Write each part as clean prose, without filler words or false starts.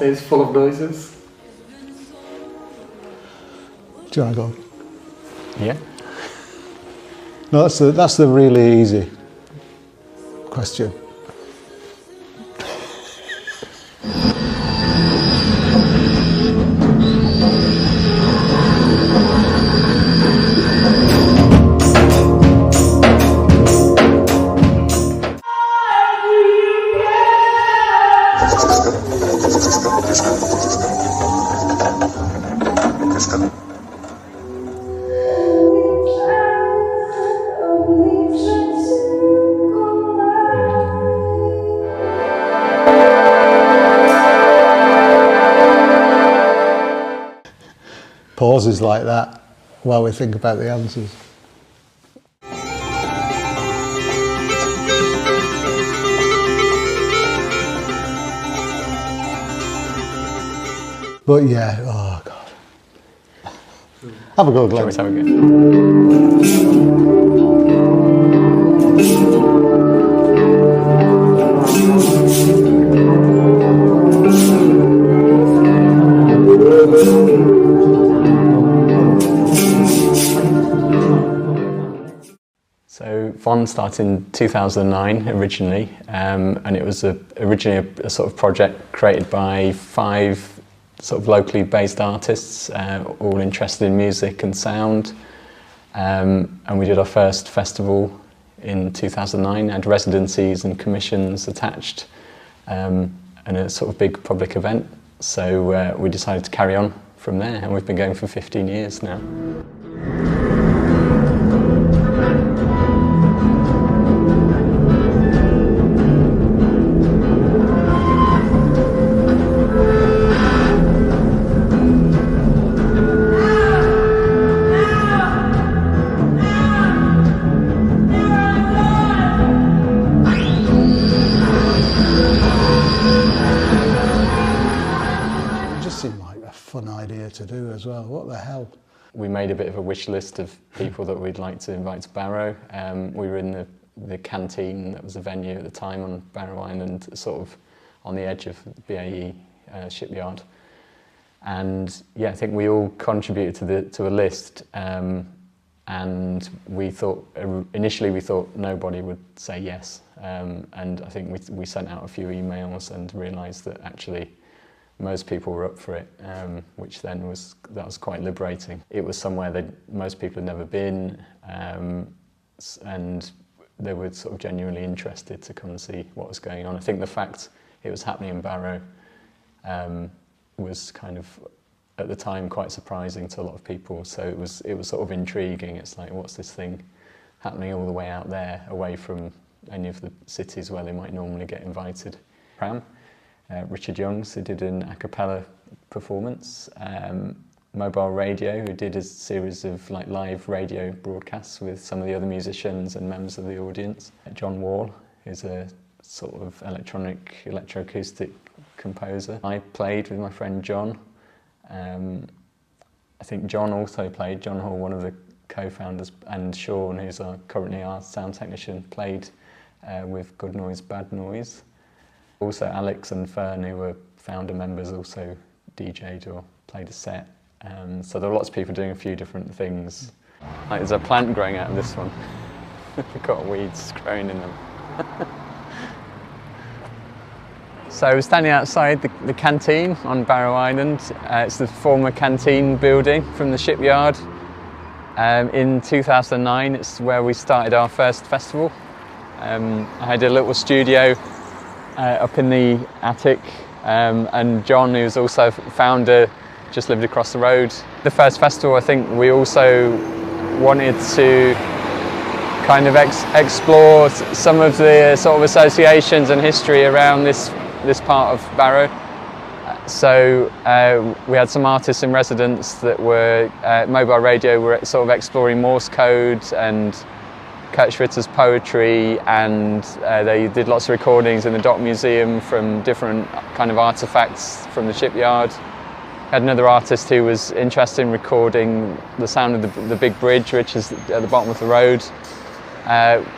is full of noises. Do you want to go? Yeah. No, that's the really easy question. Pauses like that while we think about the answers. But yeah, oh God. Have a go, Glenn. Let's have a go. So Von started in 2009 originally, and it was originally a sort of project created by 5 sort of locally based artists, all interested in music and sound. And we did our first festival in 2009, had residencies and commissions attached, and a sort of big public event. So we decided to carry on from there, and we've been going for 15 years now. Fun idea to do as well. What the hell? We made a bit of a wish list of people that we'd like to invite to Barrow. We were in the canteen that was a venue at the time on Barrow Island, sort of on the edge of BAE shipyard. And yeah, I think we all contributed to a list, and we thought initially we thought nobody would say yes, and I think we sent out a few emails and realised that actually most people were up for it, which then was quite liberating. It was somewhere that most people had never been, and they were sort of genuinely interested to come and see what was going on. I think the fact it was happening in Barrow was kind of, at the time, quite surprising to a lot of people. So it was sort of intriguing. It's like, what's this thing happening all the way out there, away from any of the cities where they might normally get invited? Pram. Richard Youngs, who did an a cappella performance, Mobile Radio, who did a series of like live radio broadcasts with some of the other musicians and members of the audience. John Wall, who's a sort of electroacoustic composer. I played with my friend John. I think John also played, John Hall, one of the co-founders, and Sean, who's currently our sound technician, played with Good Noise, Bad Noise. Also Alex and Fern, who were founder members, also DJ'd or played a set. So there were lots of people doing a few different things. Like there's a plant growing out of this one. We've got weeds growing in them. So we're standing outside the canteen on Barrow Island. It's the former canteen building from the shipyard. In 2009, it's where we started our first festival. I had a little studio up in the attic, and John, who's also founder, just lived across the road. The first festival, I think we also wanted to kind of explore some of the sort of associations and history around this part of Barrow. So we had some artists in residence that were, Mobile Radio were sort of exploring Morse code and Kurt Schwitter's poetry, and they did lots of recordings in the Dock Museum from different kind of artefacts from the shipyard. Had another artist who was interested in recording the sound of the big bridge, which is at the bottom of the road,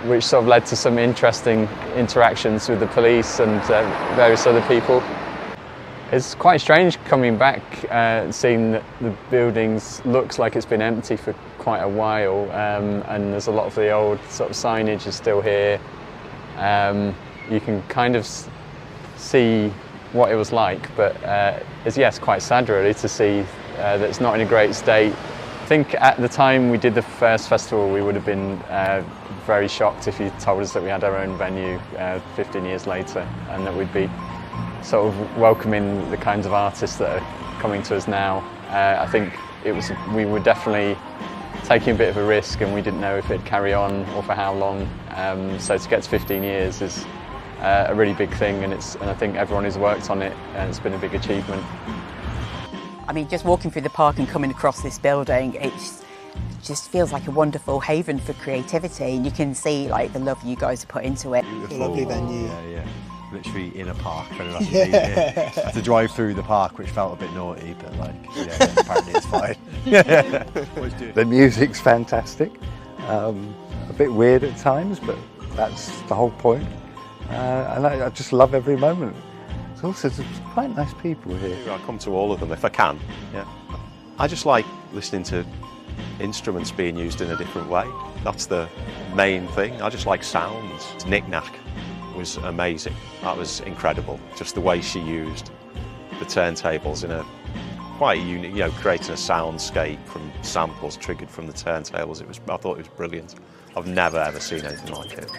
which sort of led to some interesting interactions with the police and various other people. It's quite strange coming back, seeing that the buildings looks like it's been empty for quite a while, and there's a lot of the old sort of signage is still here. You can kind of see what it was like, but it's quite sad really to see that it's not in a great state. I think at the time we did the first festival, we would have been very shocked if you told us that we had our own venue 15 years later, and that we'd be sort of welcoming the kinds of artists that are coming to us now. I think we were definitely taking a bit of a risk, and we didn't know if it'd carry on or for how long. So to get to 15 years is a really big thing, and I think everyone who's worked on it, it's been a big achievement. I mean, just walking through the park and coming across this building, it just feels like a wonderful haven for creativity, and you can see like the love you guys have put into it. Beautiful. Lovely venue. Yeah. Literally in a park, very lucky being here. I had to drive through the park, which felt a bit naughty, but apparently it's fine. The music's fantastic. A bit weird at times, but that's the whole point. And I just love every moment. There's also some quite nice people here. I come to all of them if I can. Yeah. I just like listening to instruments being used in a different way. That's the main thing. I just like sounds. Knick Knack was amazing. That was incredible. Just the way she used the turntables in a quite unique, creating a soundscape from samples triggered from the turntables. I thought it was brilliant. I've never ever seen anything like it.